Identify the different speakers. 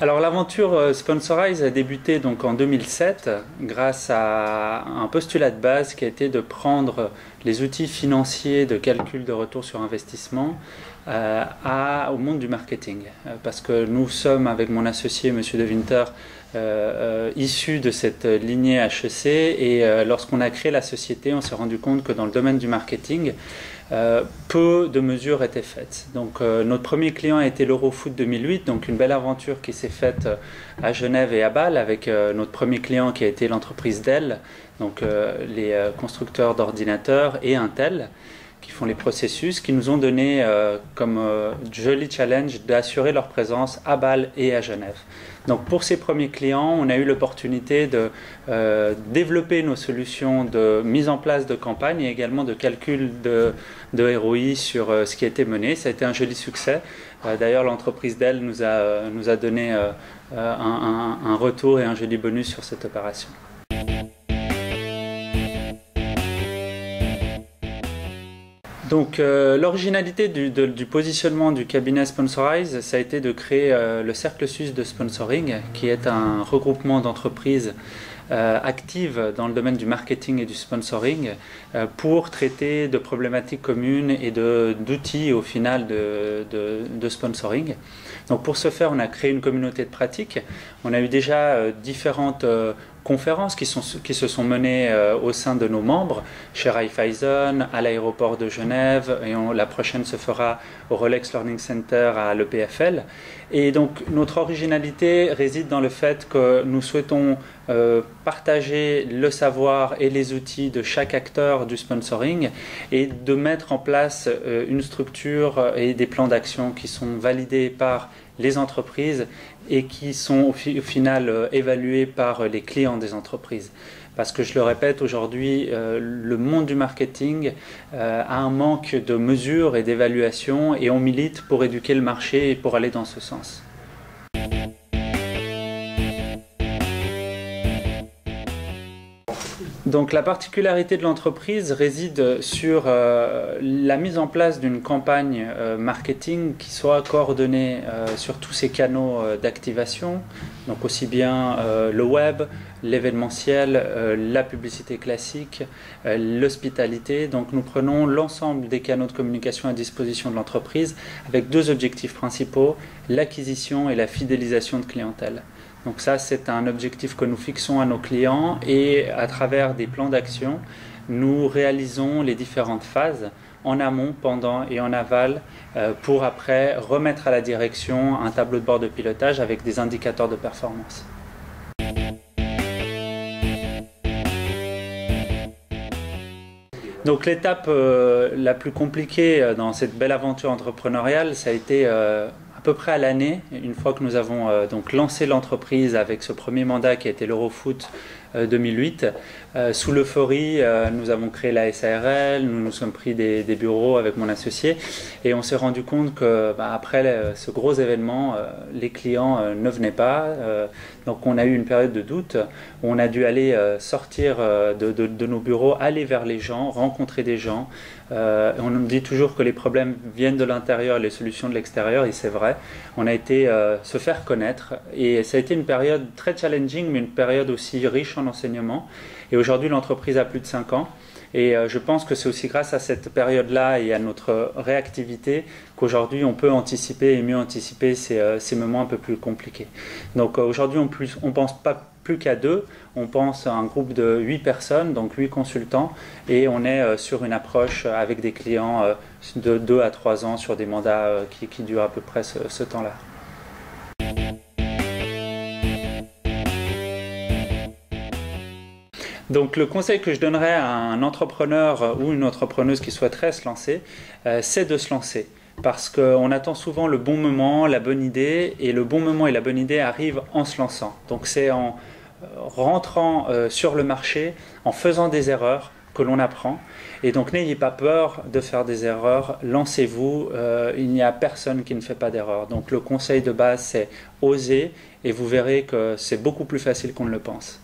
Speaker 1: Alors l'aventure Sponsorize a débuté donc en 2007 grâce à un postulat de base qui a été de prendre les outils financiers de calcul de retour sur investissement au monde du marketing. Parce que nous sommes avec mon associé Monsieur De Winter issus de cette lignée HEC et lorsqu'on a créé la société on s'est rendu compte que dans le domaine du marketing peu de mesures étaient faites. Donc notre premier client a été l'Eurofoot 2008, donc une belle aventure qui s'est faite à Genève et à Bâle avec notre premier client qui a été l'entreprise Dell, donc les constructeurs d'ordinateurs et Intel qui font les processus, qui nous ont donné comme joli challenge d'assurer leur présence à Bâle et à Genève. Donc pour ces premiers clients, on a eu l'opportunité de développer nos solutions de mise en place de campagne et également de calcul de ROI sur ce qui a été mené. Ça a été un joli succès. D'ailleurs, l'entreprise Dell nous a donné un retour et un joli bonus sur cette opération. Donc l'originalité du positionnement du cabinet Sponsorize, ça a été de créer le Cercle Suisse de Sponsoring, qui est un regroupement d'entreprises actives dans le domaine du marketing et du sponsoring pour traiter de problématiques communes et d'outils au final de sponsoring. Donc pour ce faire, on a créé une communauté de pratique. On a eu déjà différentes conférences qui se sont menées au sein de nos membres, chez Raiffeisen, à l'aéroport de Genève, et la prochaine se fera au Rolex Learning Center à l'EPFL. Et donc notre originalité réside dans le fait que nous souhaitons partager le savoir et les outils de chaque acteur du sponsoring et de mettre en place une structure et des plans d'action qui sont validés par les entreprises et qui sont au final évalués par les clients des entreprises. Parce que je le répète, aujourd'hui, le monde du marketing a un manque de mesures et d'évaluation et on milite pour éduquer le marché et pour aller dans ce sens. Donc la particularité de l'entreprise réside sur la mise en place d'une campagne marketing qui soit coordonnée sur tous ces canaux d'activation, donc aussi bien le web, l'événementiel, la publicité classique, l'hospitalité. Donc nous prenons l'ensemble des canaux de communication à disposition de l'entreprise avec deux objectifs principaux, l'acquisition et la fidélisation de clientèle. Donc ça, c'est un objectif que nous fixons à nos clients et à travers des plans d'action, nous réalisons les différentes phases en amont, pendant et en aval pour après remettre à la direction un tableau de bord de pilotage avec des indicateurs de performance. Donc l'étape la plus compliquée dans cette belle aventure entrepreneuriale, ça a été à peu près à l'année, une fois que nous avons donc lancé l'entreprise avec ce premier mandat qui a été l'Eurofoot 2008. Sous l'euphorie, nous avons créé la SARL, nous nous sommes pris des bureaux avec mon associé et on s'est rendu compte que après ce gros événement, les clients ne venaient pas. Donc on a eu une période de doute où on a dû aller sortir de nos bureaux, aller vers les gens, rencontrer des gens. On nous dit toujours que les problèmes viennent de l'intérieur et les solutions de l'extérieur, et c'est vrai. On a été se faire connaître et ça a été une période très challenging, mais une période aussi riche en enseignements. Et aujourd'hui, l'entreprise a plus de 5 ans. Et je pense que c'est aussi grâce à cette période-là et à notre réactivité qu'aujourd'hui on peut anticiper et mieux anticiper ces moments un peu plus compliqués. Donc aujourd'hui, on pense pas plus qu'à 2, on pense à un groupe de 8 personnes, donc 8 consultants, et on est sur une approche avec des clients de 2 à 3 ans sur des mandats qui durent à peu près ce temps-là. Donc le conseil que je donnerais à un entrepreneur ou une entrepreneuse qui souhaiterait se lancer, c'est de se lancer. Parce qu'on attend souvent le bon moment, la bonne idée, et le bon moment et la bonne idée arrivent en se lançant. Donc c'est en rentrant sur le marché, en faisant des erreurs, que l'on apprend. Et donc n'ayez pas peur de faire des erreurs, lancez-vous, il n'y a personne qui ne fait pas d'erreurs. Donc le conseil de base, c'est oser, et vous verrez que c'est beaucoup plus facile qu'on ne le pense.